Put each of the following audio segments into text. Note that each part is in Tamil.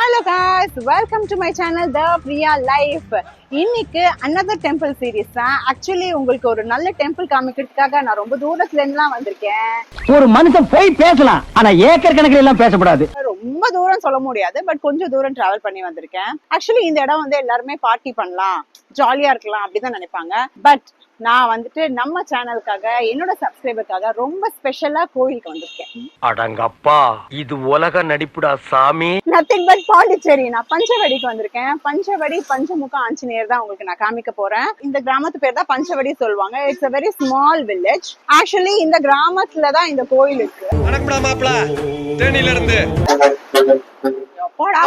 Hello guys, welcome to my channel The Priya Life. இன்னைக்கு another temple series தான். Actually உங்களுக்கு ஒரு நல்ல டெம்பிள் காமிக்கிறதுக்காக நான் ரொம்ப தூரத்துல இருந்துலாம் வந்திருக்கேன். ஒரு மனுஷன் போய் பேசலாம், ஆனா ஏக்கர் கணக்கில் எல்லாம் பேசக்கூடாது. ரொம்ப தூரம் சொல்ல முடியாது, பட் கொஞ்சம் தூரம் டிராவல் பண்ணி வந்திருக்கேன். ஆக்சுவலி இந்த இடம் வந்து எல்லாருமே பார்ட்டி பண்ணலாம், ஜாலியா இருக்கலாம் அப்படிதான் நினைப்பாங்க. பட் நான் வந்துட்டு நம்ம சேனலுக்காக என்னோட சப்ஸ்கிரைபருக்காக ரொம்ப ஸ்பெஷலா கோயிலுக்கு வந்திருக்கேன். அடங்கப்பா, இது உலக நடிப்புடா சாமி. Nothing but Pondicherry. நான் பஞ்சவடிக்கு வந்திருக்கேன். பஞ்சவடி பஞ்சமுக ஆஞ்சநேயர் தான் உங்களுக்கு நான் காமிக்க போறேன். இந்த கிராமத்து பேர் தான் பஞ்சவடி சொல்லுவாங்க. It's a very small village. Actually இந்த கிராமத்துல தான் இந்த கோயில் இருக்கு. வணக்கம்டா மாப்ள, தேனில இருந்து. போடா,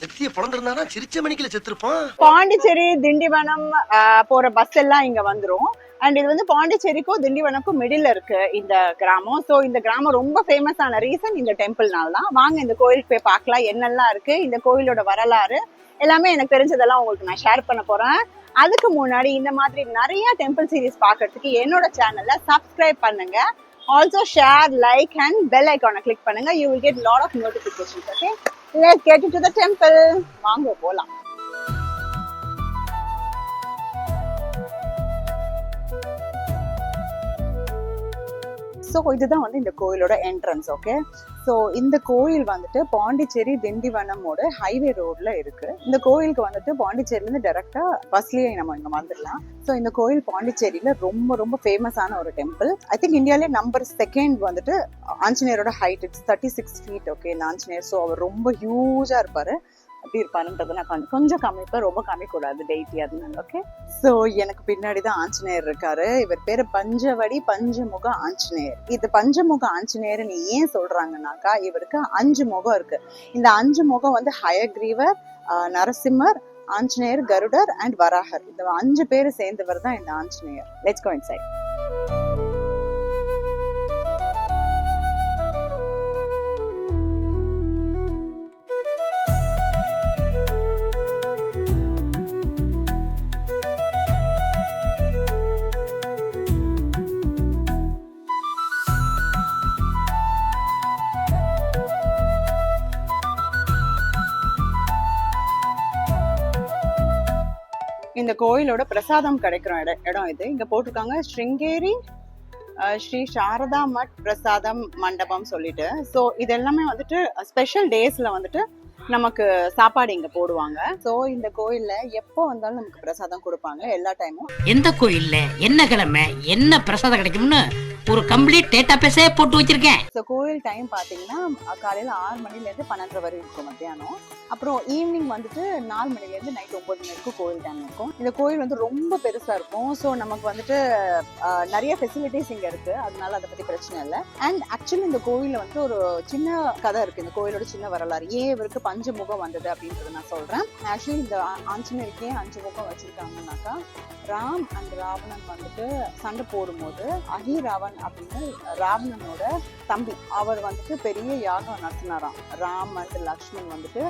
நெத்திய பொளந்திருந்தானா சிரிச்ச மணிக்குல செத்துருப்பான். பாண்டிச்சேரி திண்டிவனம் போற பஸ் எல்லாம் இங்க வந்துரும். அண்ட் இது வந்து பாண்டிச்சேரிக்கும் திண்டிவனக்கும் மிடில் இருக்கு இந்த கிராமம். சோ இந்த கிராமம் ரொம்ப ஃபேமஸ் ஆன ரீசன் இந்த டெம்பிள்னால தான். வாங்க இந்த கோயிலுக்கு போய் பார்க்கலாம் என்னெல்லாம் இருக்கு, இந்த கோயிலோட வரலாறு எல்லாமே எனக்கு தெரிஞ்சதெல்லாம் உங்களுக்கு நான் ஷேர் பண்ண போறேன். அதுக்கு முன்னாடி இந்த மாதிரி நிறைய டெம்பிள் சீரிஸ் பாக்குறதுக்கு என்னோட சேனல்ல சப்ஸ்கிரைப் பண்ணுங்க. Also share, like and bell ஐகானை கிளிக் பண்ணுங்க. You will get lot of notifications. Okay, let's get into the temple. வாங்க போலாம். ஸோ இதுதான் வந்து இந்த கோயிலோட என்ட்ரன்ஸ். ஓகே, ஸோ இந்த கோயில் வந்துட்டு பாண்டிச்சேரி திண்டிவனமோட ஹைவே ரோட்ல இருக்கு. இந்த கோயிலுக்கு வந்துட்டு பாண்டிச்சேரியிலேருந்து டைரக்டா பஸ்லயே நம்ம இங்க வந்துடலாம். ஸோ இந்த கோயில் பாண்டிச்சேரியில ரொம்ப ரொம்ப ஃபேமஸான ஒரு டெம்பிள். ஐ திங்க் இந்தியாவிலே நம்பர் 2 வந்துட்டு ஆஞ்சநேயரோட ஹைட் இட்ஸ் 36 feet. ஓகே, இந்த ஆஞ்சநேயர் ஸோ அவர் ரொம்ப ஹியூஜா இருப்பாரு. அப்படி இருப்பாருன்றதை நான் கொஞ்சம் காமிப்பேன், ரொம்ப காமிக்கூடாது டெய்லி அதனால. ஓகே, ஸோ எனக்கு பின்னாடி தான் ஆஞ்சநேயர் இருக்காரு. இவர் பேரு பஞ்சவடி பஞ்சமுக ஆஞ்சநேயர். இது பஞ்சமுக ஆஞ்சநேயர்னு ஏன் சொல்றாங்கன்னாக்கா, இவருக்கு 5 முகம் இருக்கு. இந்த 5 முகம் வந்து ஹயக்ரீவர், நரசிம்மர், ஆஞ்சநேயர், கருடர் அண்ட் வராகர். இந்த 5 பேரு சேர்ந்தவர் தான் இந்த ஆஞ்சநேயர். Let's go inside. இந்த கோயிலோட பிரசாதம் கிடைக்கிற இடம் இது. இங்க போட்டிருக்காங்க ஸ்ருங்கேரி ஸ்ரீ சாரதா மட் பிரசாதம் மண்டபம் சொல்லிட்டு. ஸோ இது எல்லாமே வந்துட்டு ஸ்பெஷல் டேஸ்ல வந்துட்டு நமக்கு சாப்பாடு இங்க போடுவாங்க. சோ இந்த கோயில்ல எப்போ வந்தாலும் நமக்கு பிரசாதம் கொடுப்பாங்க எல்லா டைமும். எந்த கோயில்ல என்ன கிழமை என்ன பிரசாதம் கிடைக்கும்னு ஒரு கம்ப்ளீட் டேட்டா பேஸே போட்டு வச்சிருக்கேன். ஸோ கோயில் டைம் பாத்தீங்கன்னா காலையில 6 மணில இருந்து 12 வரை இருக்கும் மத்தியானம். அப்புறம் ஈவினிங் வந்துட்டு 4 மணில இருந்து நைட் 9 மணி வரைக்கும் கோயில் டைம் இருக்கும். இந்த கோயில் வந்து ரொம்ப பெருசா இருக்கும். ஸோ நமக்கு வந்துட்டு நிறைய ஃபெசிலிட்டிஸ் இங்க இருக்கு, அதனால அதை பத்தி பிரச்சனை இல்லை. அண்ட் ஆக்சுவலி இந்த கோயில்ல வந்து ஒரு சின்ன கதை இருக்கு. இந்த கோயிலோட சின்ன வரலாறு, ஏன் இவருக்கு 5 முகம் வந்தது அப்படின்றத நான் சொல்றேன். ஆக்சுவலி இந்த ஆஞ்சநேயருக்கே 5 முகம் வச்சிருக்காங்கன்னாக்கா, ராம் அண்ட் ராவணன் வந்துட்டு சண்டை போடும்போது அஹிராவன் அப்படின்னு ராவணனோட தம்பி அவர் வந்துட்டு பெரிய யாகம் நடத்தினாராம். ராம் அண்ட் லக்ஷ்மண் வந்துட்டு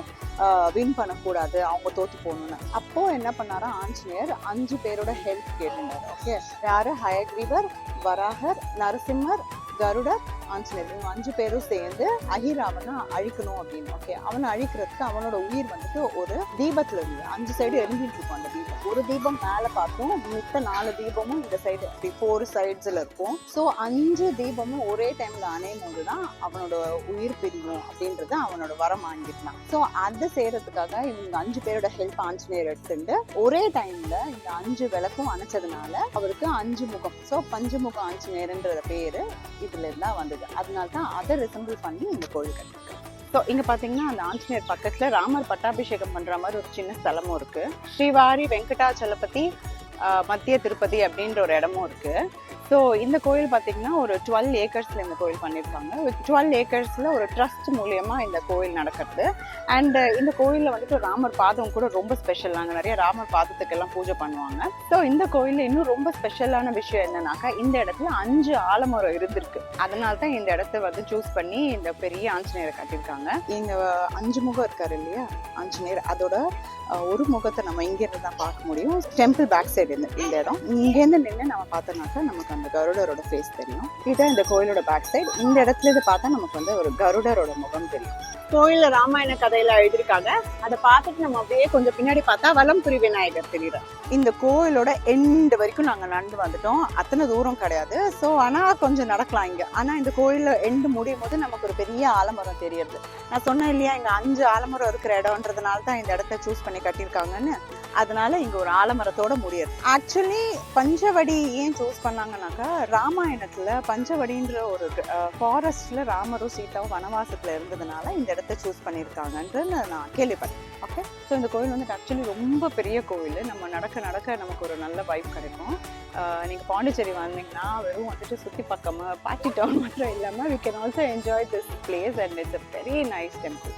வின் பண்ணக்கூடாது, அவங்க தோத்து போகணும்னு. அப்போ என்ன பண்ணாரா ஆஞ்சநேயர் 5 பேரோட ஹெல்ப் கேட்டிருந்தாரு. ஓகே, யாரு? ஹயக்ரீவர், வராகர், நரசிம்மர், கருடர், ஆஞ்சநேயர். 5 பேரும் சேர்ந்து அஹிராவனை அழிக்கணும் அப்படின்னு. ஓகே, அவனை அழிக்கிறதுக்கு அவனோட உயிர் வந்துட்டு ஒரு தீபத்துல இருந்து 5 சைடு எரிஞ்சிட்டு இருக்கும். அந்த தீபம் ஒரு தீபம் மேல பார்க்கும், மித்த 4 தீபமும் இந்த சைடு 4 சைட்ஸ்ல இருக்கும். ஸோ 5 தீபமும் ஒரே டைம்ல அணையும் போதுதான் அவனோட உயிர் பிரியும் அப்படின்றது அவனோட வரம் வாங்கிட்டான். ஸோ அதை செய்யறதுக்காக இவங்க 5 பேரோட ஹெல்ப் ஆஞ்சநேயர் எடுத்துட்டு ஒரே டைம்ல இந்த 5 விளக்கும் அணைச்சதுனால அவருக்கு 5 முகம். ஸோ பஞ்சமுக ஆஞ்சநேயர்ன்ற பேரு இதுல இருந்தா வந்தது. அதனால்தான் அதை ரிசம்பிள் பண்ணி இந்த கோயில் கட்டிருக்கு. ஸோ இங்க பாத்தீங்கன்னா அந்த ஆஞ்சநேயர் பக்கத்துல ராமர் பட்டாபிஷேகம் பண்ற மாதிரி ஒரு சின்ன ஸ்தலமும் இருக்கு. ஸ்ரீவாரி வெங்கடாச்சலபதி மத்திய திருப்பதி அப்படின்ற ஒரு இடமும் இருக்கு. ஸோ இந்த கோயில் பார்த்தீங்கன்னா ஒரு 12 ஏக்கர்ஸ்ல இந்த கோயில் பண்ணியிருக்காங்க. 12 ஏக்கர்ஸ்ல ஒரு ட்ரஸ்ட் மூலியமா இந்த கோயில் நடக்கிறது. அண்ட் இந்த கோயிலில் வந்துட்டு ராமர் பாதம் கூட ரொம்ப ஸ்பெஷல். நாங்கள் நிறைய ராமர் பாதத்துக்கெல்லாம் பூஜை பண்ணுவாங்க. ஸோ இந்த கோயிலில் இன்னும் ரொம்ப ஸ்பெஷலான விஷயம் என்னன்னாக்கா, இந்த இடத்துல 5 ஆலமரம் இருந்திருக்கு. அதனால தான் இந்த இடத்த வந்து சூஸ் பண்ணி இந்த பெரிய ஆஞ்சநேயரை கட்டியிருக்காங்க. இந்த 5 முகம் இருக்காரு இல்லையா ஆஞ்சநேயர், அதோட ஒரு முகத்தை நம்ம இங்க இருந்து தான் பார்க்க முடியும். டெம்பிள் பேக் சைடு சைடு இந்த இடம். இங்கேருந்து நின்று நம்ம பார்த்தோம்னாக்கா நமக்கு அந்த கருடரோட ஃபேஸ் தெரியும். இதுதான் இந்த கோயிலோட பேக் சைடு. இந்த இடத்துல இருந்து பார்த்தா நமக்கு வந்து ஒரு கருடரோட முகம் தெரியும். கோயில்ல ராமாயண கதையில எழுதிருக்காங்க. அதை பார்த்துட்டு நம்ம அப்படியே கொஞ்சம் பின்னாடி பார்த்தா வலம்புரி விநாயகர் தெரியுறார். இந்த கோயிலோட எண்டு வரைக்கும் நாங்க நடந்து வந்துட்டோம். அத்தனை தூரம் கிடையாது. ஸோ ஆனா கொஞ்சம் நடக்கலாம் இங்க. ஆனா இந்த கோயில எண்டு முடியும் போது நமக்கு ஒரு பெரிய ஆலமரம் தெரியுது. நான் சொன்னேன் இல்லையா, இங்க 5 ஆலமரம் இருக்கிற இடம்ன்றதுனால தான் இந்த இடத்த சூஸ் பண்ணி கட்டியிருக்காங்கன்னு. அதனால இங்க ஒரு ஆலமரத்தோட முடியாது. ஆக்சுவலி பஞ்சவடி ஏன் சூஸ் பண்ணாங்கன்னாக்கா, ராமாயணத்துல பஞ்சவடின்ற ஒரு ஃபாரஸ்ட்ல ராமரும் சீதாவும் வனவாசத்துல இருந்ததுனால இந்த இடத்த சூஸ் பண்ணியிருக்காங்கன்றது நான் கேள்விப்பட்டேன். ஓகே, ஸோ இந்த கோயில் வந்து ஆக்சுவலி ரொம்ப பெரிய கோயில். நம்ம நடக்க நடக்க நமக்கு ஒரு நல்ல வைப் கிடைக்கும். நீங்கள் பாண்டிச்சேரி வந்தீங்கன்னா வெறும் வந்துட்டு சுற்றி பக்கமாக பார்ட்டி டவுன் மட்டும் இல்லாமல் we can also enjoy this place and it's a very nice temple.